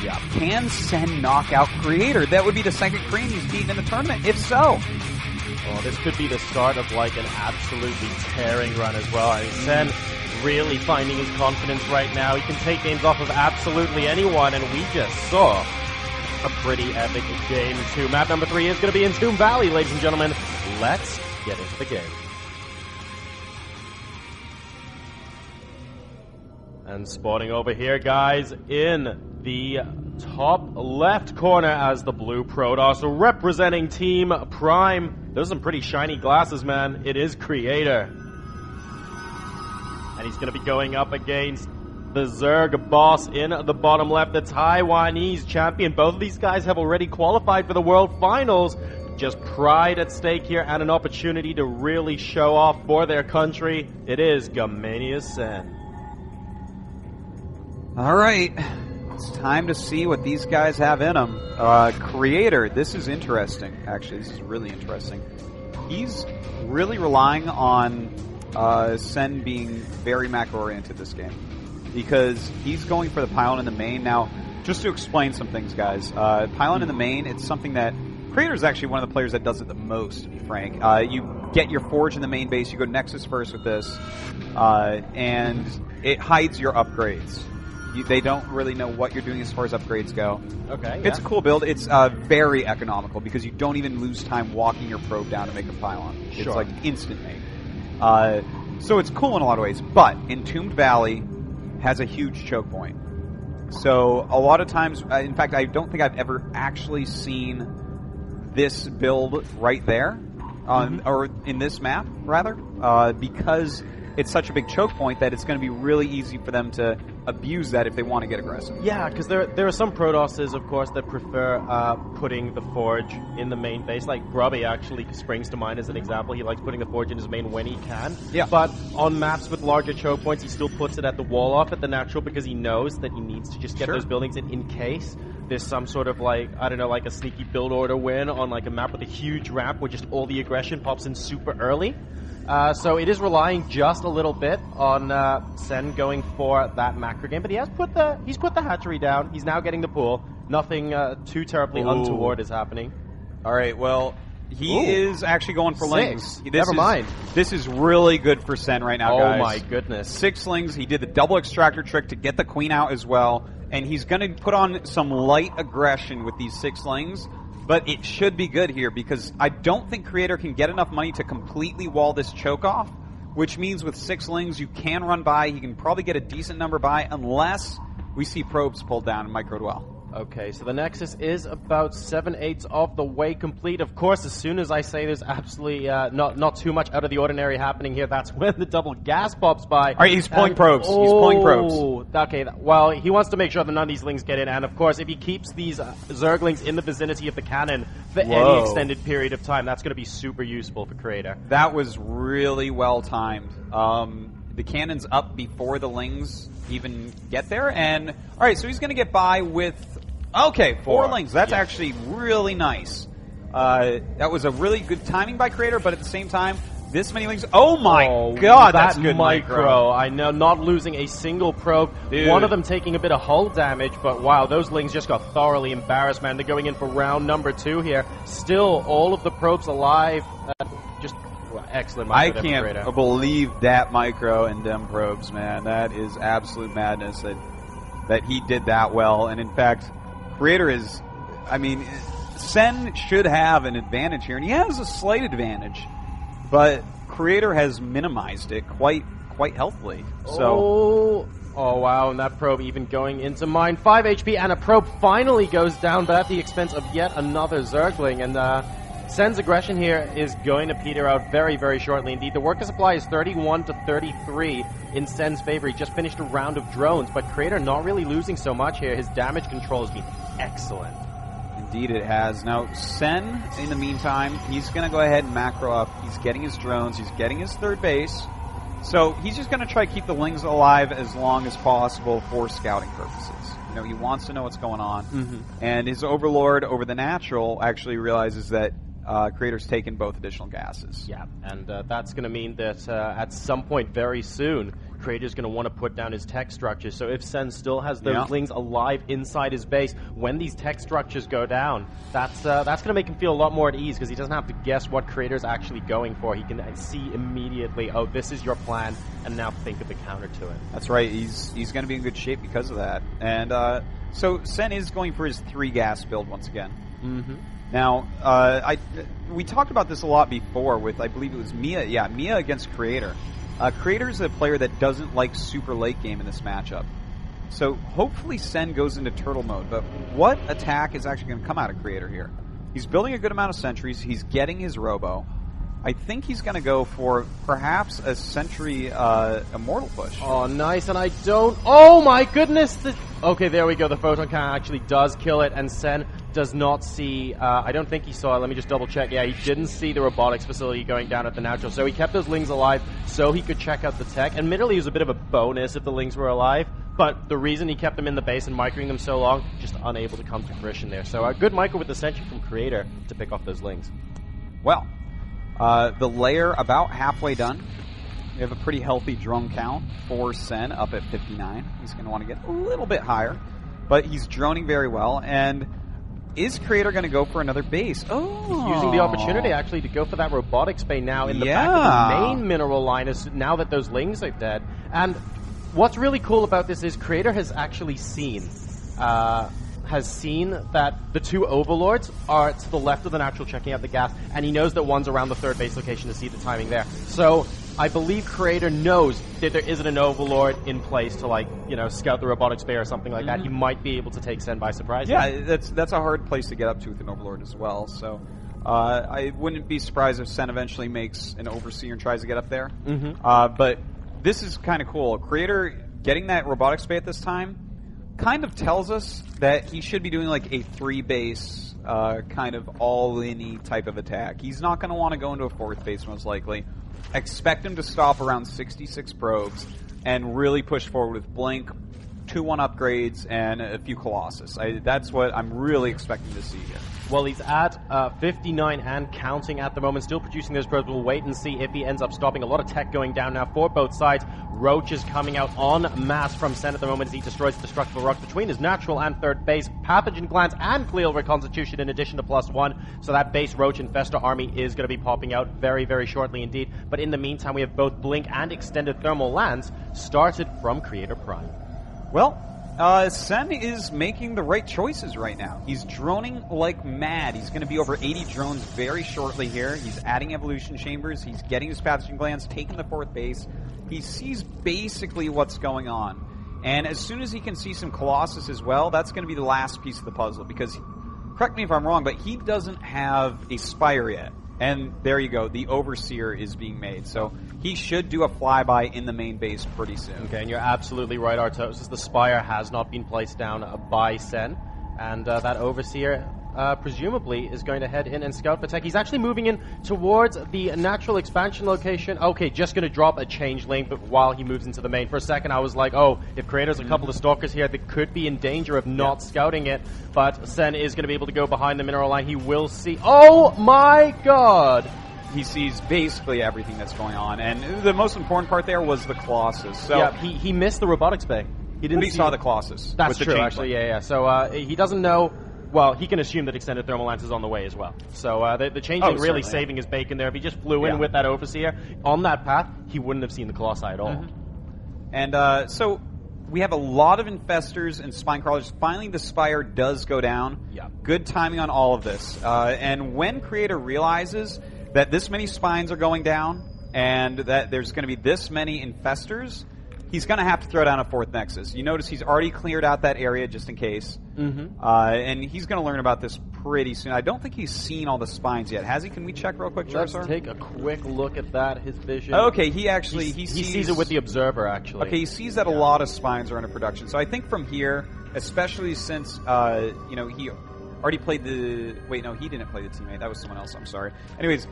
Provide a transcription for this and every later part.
Yeah. Can Sen knock out Creator? That would be the second Korean he's beaten in the tournament, if so. Well, this could be the start of like an absolutely tearing run as well. I mean, Sen really finding his confidence right now. He can take games off of absolutely anyone, and we just saw a pretty epic game 2. Map number 3 is going to be in Tomb Valley, ladies and gentlemen. Let's get into the game. And spawning over here, guys, in the top left corner as the blue Protoss representing Team Prime. Those are some pretty shiny glasses, man. It is Creator. And he's going to be going up against the Zerg boss in the bottom left, the Taiwanese champion. Both of these guys have already qualified for the World Finals. Just pride at stake here and an opportunity to really show off for their country. It is Gamania.Sen. All right. It's time to see what these guys have in them. Creator, this is interesting. Actually, this is really interesting. He's really relying on Sen being very macro-oriented this game, because he's going for the pylon in the main. Now, just to explain some things, guys, pylon in the main, it's something that Creator is actually one of the players that does it the most, to be frank. You get your Forge in the main base, you go Nexus first with this, and it hides your upgrades. They don't really know what you're doing as far as upgrades go. Okay, It's a cool build. It's very economical because you don't even lose time walking your probe down to make a pylon. It's like instant make. So it's cool in a lot of ways. But Entombed Valley has a huge choke point. So a lot of times, in fact, I don't think I've ever actually seen this build right there, or in this map, rather, because it's such a big choke point that it's going to be really easy for them to abuse that if they want to get aggressive. Yeah, because there are some Protosses, of course, that prefer putting the Forge in the main base. Like Grubby actually springs to mind as an example. He likes putting the Forge in his main when he can. Yeah. But on maps with larger choke points, he still puts it at the wall off at the natural because he knows that he needs to just get those buildings in case there's some sort of like, I don't know, like a sneaky build order win on like a map with a huge ramp where just all the aggression pops in super early. So it is relying just a little bit on Sen going for that macro game, but he's put the hatchery down. He's now getting the pool. Nothing too terribly untoward is happening. All right, well, he is actually going for lings. Never mind. This is really good for Sen right now, guys. Oh my goodness. 6 lings. He did the double extractor trick to get the queen out as well, and he's going to put on some light aggression with these 6 lings. But it should be good here because I don't think Creator can get enough money to completely wall this choke off, which means with 6 lings you can run by. He can probably get a decent number by unless we see probes pulled down in micro dwell. Okay, so the Nexus is about 7/8 of the way complete. Of course, as soon as I say there's absolutely not too much out of the ordinary happening here, that's when the double gas pops by. All right, he's pulling probes. He's pulling probes. Okay, well, he wants to make sure that none of these lings get in, and of course, if he keeps these Zerglings in the vicinity of the cannon for any extended period of time, that's going to be super useful for Creator. That was really well timed. The cannon's up before the lings even get there, and all right, so he's going to get by with 4 lings. That's actually really nice. That was a really good timing by Creator, but at the same time, this many lings. Oh my god, that's good micro. I know, not losing a single probe. Dude. One of them taking a bit of hull damage, but wow, those lings just got thoroughly embarrassed, man. They're going in for round number 2 here. Still, all of the probes alive. Just excellent micro. I can't believe that micro and them probes, man. That is absolute madness that he did that well. And in fact, Creator is, I mean, Sen should have an advantage here, and he has a slight advantage, but Creator has minimized it quite healthily. So, oh wow, and that probe even going into mine. 5 HP, and a probe finally goes down, but at the expense of yet another Zergling, and Sen's aggression here is going to peter out very, very shortly indeed. The worker supply is 31 to 33 in Sen's favor. He just finished a round of drones, but Creator not really losing so much here. His damage control has been excellent. Indeed it has. Now, Sen, in the meantime, he's going to go ahead and macro up. He's getting his drones. He's getting his third base. So he's just going to try to keep the lings alive as long as possible for scouting purposes. You know, he wants to know what's going on. And his overlord over the natural actually realizes that Creator's taken both additional gases. Yeah, and that's going to mean that at some point very soon, Creator's going to want to put down his tech structures. So if Sen still has those Lings alive inside his base, when these tech structures go down, that's going to make him feel a lot more at ease, because he doesn't have to guess what Creator's actually going for. He can see immediately, oh, this is your plan, and now think of the counter to it. That's right. He's going to be in good shape because of that. And so Sen is going for his 3 gas build once again. Now, we talked about this a lot before with, I believe it was Mia. Yeah, Mia against Creator. Creator's a player that doesn't like super late game in this matchup. So hopefully Sen goes into turtle mode. But what attack is actually going to come out of Creator here? He's building a good amount of sentries. He's getting his robo. I think he's going to go for perhaps a sentry immortal push. Oh, nice. And I don't... Oh, my goodness. Okay, there we go. The photon cannon actually does kill it, and Sen does not see... I don't think he saw it. Let me just double check. Yeah, he didn't see the robotics facility going down at the natural, so he kept those Lings alive so he could check out the tech. Admittedly, it was a bit of a bonus if the Lings were alive, but the reason he kept them in the base and microing them so long, just unable to come to fruition there. So a good micro with the sentry from Creator to pick off those Lings. Well, the layer about halfway done. We have a pretty healthy drone count for Sen up at 59. He's going to want to get a little bit higher, but he's droning very well. And is Creator going to go for another base? Oh, he's using the opportunity actually to go for that robotics bay now in the back of the main mineral line. Now that those Lings are dead. And what's really cool about this is Creator has actually seen that the 2 overlords are to the left of the natural checking out the gas, and he knows that one's around the 3rd base location to see the timing there. So I believe Creator knows that there isn't an overlord in place to, like, you know, scout the robotics bay or something like that. He might be able to take Sen by surprise. Yeah, that's a hard place to get up to with an overlord as well. So I wouldn't be surprised if Sen eventually makes an overseer and tries to get up there. But this is kind of cool. Creator getting that robotics bay at this time kind of tells us that he should be doing like a 3-base kind of all-in-y type of attack. He's not going to want to go into a 4th base most likely. Expect him to stop around 66 probes and really push forward with Blink, 2-1 upgrades, and a few Colossus. That's what I'm really expecting to see here. Well, he's at 59 and counting at the moment, still producing those probes. We'll wait and see if he ends up stopping. A lot of tech going down now for both sides. Roach is coming out en masse from Sen at the moment as he destroys the destructible rocks between his natural and 3rd base. Pathogen glands and glial reconstitution in addition to +1. So that base Roach Infestor army is going to be popping out very, very shortly indeed. But in the meantime, we have both Blink and extended thermal lands started from Creator Prime. Well, Sen is making the right choices right now. He's droning like mad. He's going to be over 80 drones very shortly here. He's adding evolution chambers. He's getting his pathogen glands, taking the 4th base. He sees basically what's going on. And as soon as he can see some Colossus as well, that's going to be the last piece of the puzzle. Because, correct me if I'm wrong, but he doesn't have a Spire yet. And there you go, the Overseer is being made. So he should do a flyby in the main base pretty soon. Okay, and you're absolutely right, Artosis. The Spire has not been placed down by Sen. And that Overseer presumably is going to head in and scout for tech. He's actually moving in towards the natural expansion location. Okay, just going to drop a change lane, but while he moves into the main. For a second, I was like, oh, if Creator's a couple of Stalkers here, they could be in danger of not scouting it. But Sen is going to be able to go behind the mineral line. He will see... Oh, my God! He sees basically everything that's going on. And the most important part there was the Colossus. So yeah, he missed the robotics bay. He didn't see the Colossus. That's true, actually, yeah. So he doesn't know... Well, he can assume that extended thermal lance is on the way as well. So the changeling really saving his bacon there. If he just flew in with that Overseer on that path, he wouldn't have seen the Colossi at all. And so we have a lot of Infestors and Spine Crawlers. Finally, the Spire does go down. Good timing on all of this. And when Creator realizes that this many Spines are going down and that there's going to be this many Infestors, he's going to have to throw down a 4th Nexus. You notice he's already cleared out that area just in case. And he's going to learn about this pretty soon. I don't think he's seen all the Spines yet. Has he? Can we check real quick, Let's take a quick look at that, his vision. Okay, he actually... He sees it with the Observer, actually. Okay, he sees that a lot of Spines are under production. So I think from here, especially since, you know, he already played the... Wait, no, he didn't play the teammate. That was someone else. I'm sorry. Anyways,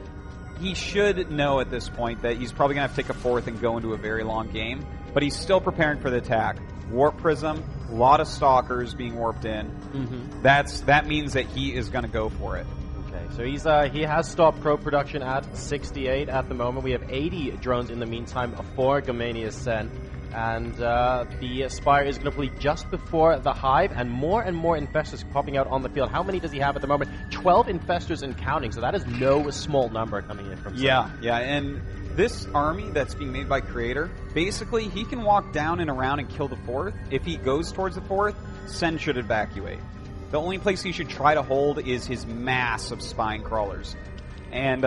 he should know at this point that he's probably going to have to take a 4th and go into a very long game. But he's still preparing for the attack. Warp Prism, a lot of Stalkers being warped in. That means that he is going to go for it. Okay, so he has stopped probe production at 68 at the moment. We have 80 drones in the meantime for Gamania.Sen. And the Spire is going to flee just before the Hive, and more Infestors popping out on the field. How many does he have at the moment? 12 Infestors and counting, so that is no small number coming in from Sen. Yeah, and this army that's being made by Creator, basically he can walk down and around and kill the 4th. If he goes towards the 4th, Sen should evacuate. The only place he should try to hold is his mass of spine crawlers. And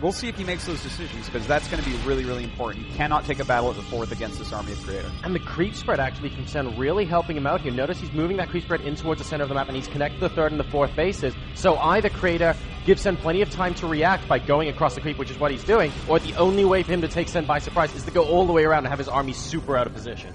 we'll see if he makes those decisions, because that's going to be really, really important. You cannot take a battle at the 4th against this army of Creator. And the creep spread actually from Sen really helping him out here. Notice he's moving that creep spread in towards the center of the map, and he's connected the 3rd and the 4th bases. So either Creator gives Sen plenty of time to react by going across the creep, which is what he's doing, or the only way for him to take Sen by surprise is to go all the way around and have his army super out of position.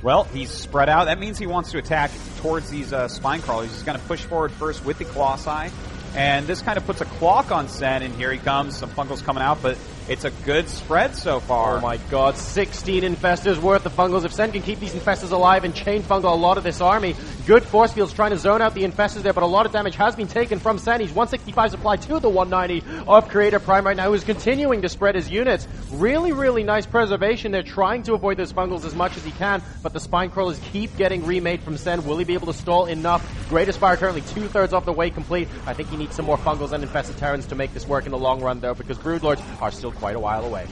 Well, he's spread out. That means he wants to attack towards these spine crawlers. He's going to push forward first with the Colossi. And this kind of puts a clock on Sen, and here he comes. Some fungals coming out, but it's a good spread so far. Oh my god, 16 Infestors worth of fungals. If Sen can keep these Infestors alive and chain fungal a lot of this army, good force fields trying to zone out the Infestors there, but a lot of damage has been taken from Sen. He's 165 supply to the 190 of Creator Prime right now, who's continuing to spread his units. Really, really nice preservation. They're trying to avoid those fungals as much as he can, but the spine crawlers keep getting remade from Sen. Will he be able to stall enough? Greater Spire currently 2/3 off the way complete. I think he needs some more fungals and infested Terrans to make this work in the long run, though, because Broodlords are still quite a while away.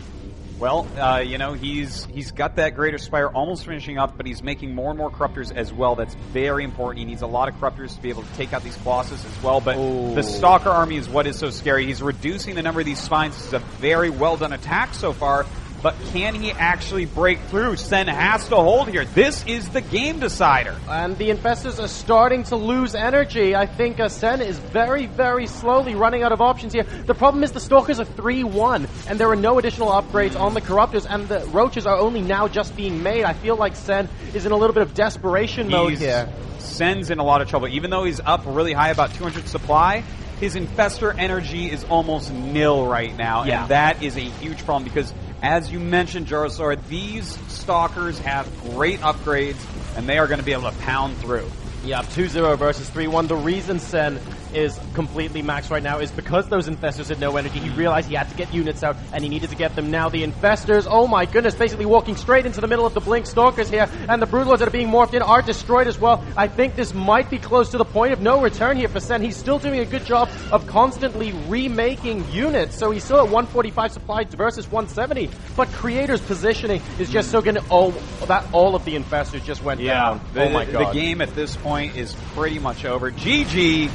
Well, you know, he's got that Greater Spire almost finishing up, but he's making more and more Corruptors as well. That's very important. He needs a lot of Corruptors to be able to take out these Colossus as well, but the Stalker army is what is so scary. He's reducing the number of these spines. This is a very well done attack so far, but can he actually break through? Sen has to hold here. This is the game decider. And the Infestors are starting to lose energy. I think Sen is very, very slowly running out of options here. The problem is the Stalkers are 3-1, and there are no additional upgrades on the Corruptors, and the Roaches are only now just being made. I feel like Sen is in a little bit of desperation mode here. Sen's in a lot of trouble. Even though he's up really high, about 200 supply, his Infestor energy is almost nil right now, and that is a huge problem because, as you mentioned, Jarosaur, these Stalkers have great upgrades, and they are going to be able to pound through. Yeah, 2-0 versus 3-1. The reason Sen is completely maxed right now is because those Infestors had no energy. He realized he had to get units out, and he needed to get them now. The Infestors, oh my goodness, basically walking straight into the middle of the Blink Stalkers here, and the Broodlords that are being morphed in are destroyed as well. I think this might be close to the point of no return here for Sen. He's still doing a good job of constantly remaking units, so he's still at 145 supply versus 170, but Creator's positioning is just so good. Oh, that all of the Infestors just went down. Oh my god. The game at this point is pretty much over. GG.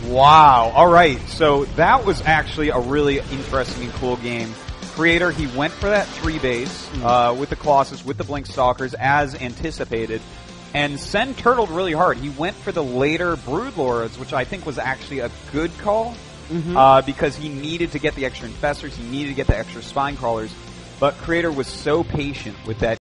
Wow. All right. So that was actually a really interesting and cool game. Creator, he went for that 3-base with the Colossus, with the Blink Stalkers, as anticipated. And Sen turtled really hard. He went for the later Broodlords, which I think was actually a good call because he needed to get the extra Infestors. He needed to get the extra Spine Crawlers. But Creator was so patient with that